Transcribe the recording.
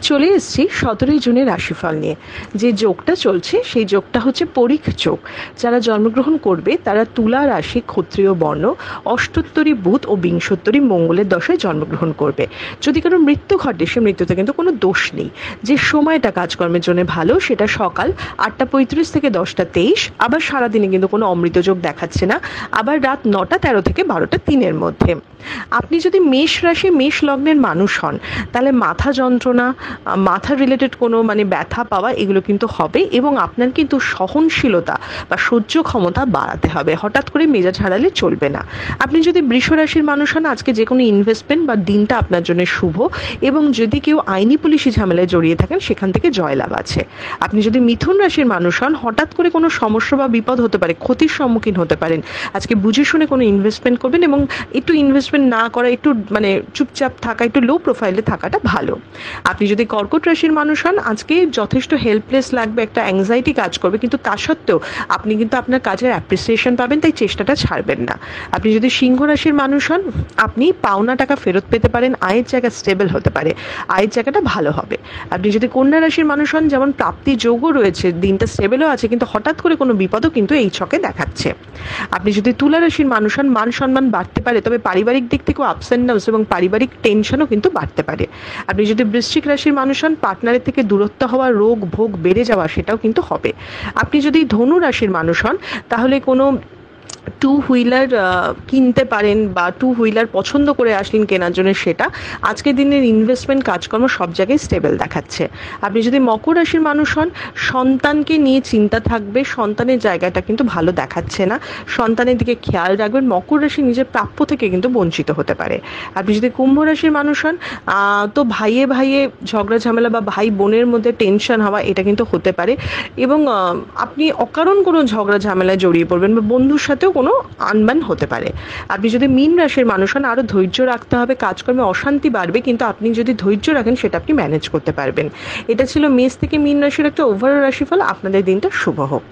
চলে এসেছি 17ই জুনের রাশিফল নিয়ে। যে যোগটা চলছে সেই যোগটা হচ্ছে পরিখ যোগ। যারা জন্মগ্রহণ করবে তারা তুলা রাশি, ক্ষত্রিয় বর্ণ, অষ্টোত্তরী বুধ ও বিংশোত্তরী মঙ্গলের দশায় জন্মগ্রহণ করবে। যদি কারো মৃত্যু ঘটে সে মৃত্যুতে কিন্তু কোনো দোষ নেই। যে সময়টা কাজকর্মের জন্য ভালো সেটা সকাল 8:35 থেকে 10:23, আবার সারাদিনে কিন্তু কোনো অমৃত যোগ দেখাচ্ছে না, আবার রাত 9:13 থেকে 12:03 মধ্যে। আপনি যদি মেষ রাশি, মেষ লগ্নের মানুষ হন তাহলে মাথা যন্ত্রণা, মাথা রিলেটেড কোনো ব্যথা পাওয়া এগুলো কিন্তু হবে, এবং আপনার কিন্তু সহনশীলতা বা সহ্য ক্ষমতা বাড়াতে হবে। হঠাৎ করে মেজাজ হারালে চলবে না। আপনি যদি বৃষ রাশির মানুষ হন আজকে যে কোনো ইনভেস্টমেন্ট বা দিনটা আপনার জন্য শুভ, এবং যদি কেউ আইনি পুলিশি ঝামেলায় জড়িয়ে থাকেন সেখান থেকে জয়লাভ আছে। আপনি যদি মিথুন রাশির মানুষ হন হঠাৎ করে কোনো সমস্যা বা বিপদ হতে পারে, ক্ষতির সম্মুখীন হতে পারেন। আজকে বুঝে শুনে কোনো ইনভেস্টমেন্ট করবেন, এবং একটু ইনভেস্টমেন্ট না করা, একটু চুপচাপ থাকা, একটু লো প্রোফাইলে থাকাটা ভালো। আপনি যদি কর্কট রাশির মানুষ হন আজকে যথেষ্ট হেল্পলেস লাগবে, একটা অ্যাংজাইটি কাজ করবে, কিন্তু তা সত্ত্বেও আপনি কিন্তু আপনার কাজের অ্যাপ্রিসিয়েশন পাবেন, তাই চেষ্টাটা ছাড়বেন না। আপনি যদি সিংহ রাশির মানুষ হন আপনি পাওনা টাকা ফেরত পেতে পারেন, আয়ের জায়গা স্টেবল হতে পারে, আয়ের জায়গাটা ভালো হবে। আপনি যদি কন্যা রাশির মানুষ হন যেমন প্রাপ্তি যোগও রয়েছে, দিনটা স্টেবলও আছে, কিন্তু হঠাৎ করে কোনো বিপদও কিন্তু এই ছকে দেখাচ্ছে। আপনি যদি তুলা রাশির মানুষ হন মান সম্মান বাড়তে পারে, তবে পারিবারিক দিক থেকেও আপস অ্যান্ড ডাউনস এবং পারিবারিক টেনশনও কিন্তু বাড়তে পারে। আপনি যদি বৃশ্চিক রাশির মানুষ হন পার্টনারের থেকে দূরত্ব হওয়া, রোগ ভোগ বেড়ে যাওয়া সেটাও কিন্তু হবে। আপনি যদি ধনু রাশির মানুষ হন তাহলে কোনো টু হুইলার কিনতে পারেন, বা টু হুইলার পছন্দ করে আসলেন কেনার জন্য, সেটা আজকের দিনের ইনভেস্টমেন্ট কাজকর্ম সব জায়গায় স্টেবল দেখাচ্ছে। আপনি যদি মকর রাশির মানুষ হন সন্তানকে নিয়ে চিন্তা থাকবে, সন্তানের জায়গাটা কিন্তু ভালো দেখাচ্ছে না, সন্তানের দিকে খেয়াল রাখবেন। মকর রাশি নিজের প্রাপ্য থেকে কিন্তু বঞ্চিত হতে পারে। আপনি যদি কুম্ভ রাশির মানুষ হন তো ভাইয়ে ভাইয়ে ঝগড়া ঝামেলা বা ভাই বোনের মধ্যে টেনশন হওয়া এটা কিন্তু হতে পারে, এবং আপনি অকারণ কোনো ঝগড়া ঝামেলায় জড়িয়ে পড়বেন, বা বন্ধুর সাথেও কোনো আনবান হতে পারে। আপনি যদি মীন রাশির মানুষ হন আরও ধৈর্য রাখতে হবে, কাজকর্মে অশান্তি বাড়বে, কিন্তু আপনি যদি ধৈর্য রাখেন সেটা আপনি ম্যানেজ করতে পারবেন। এটা ছিল মেষ থেকে মীন রাশির একটা ওভারঅল রাশিফল। আপনাদের দিনটা শুভ হোক।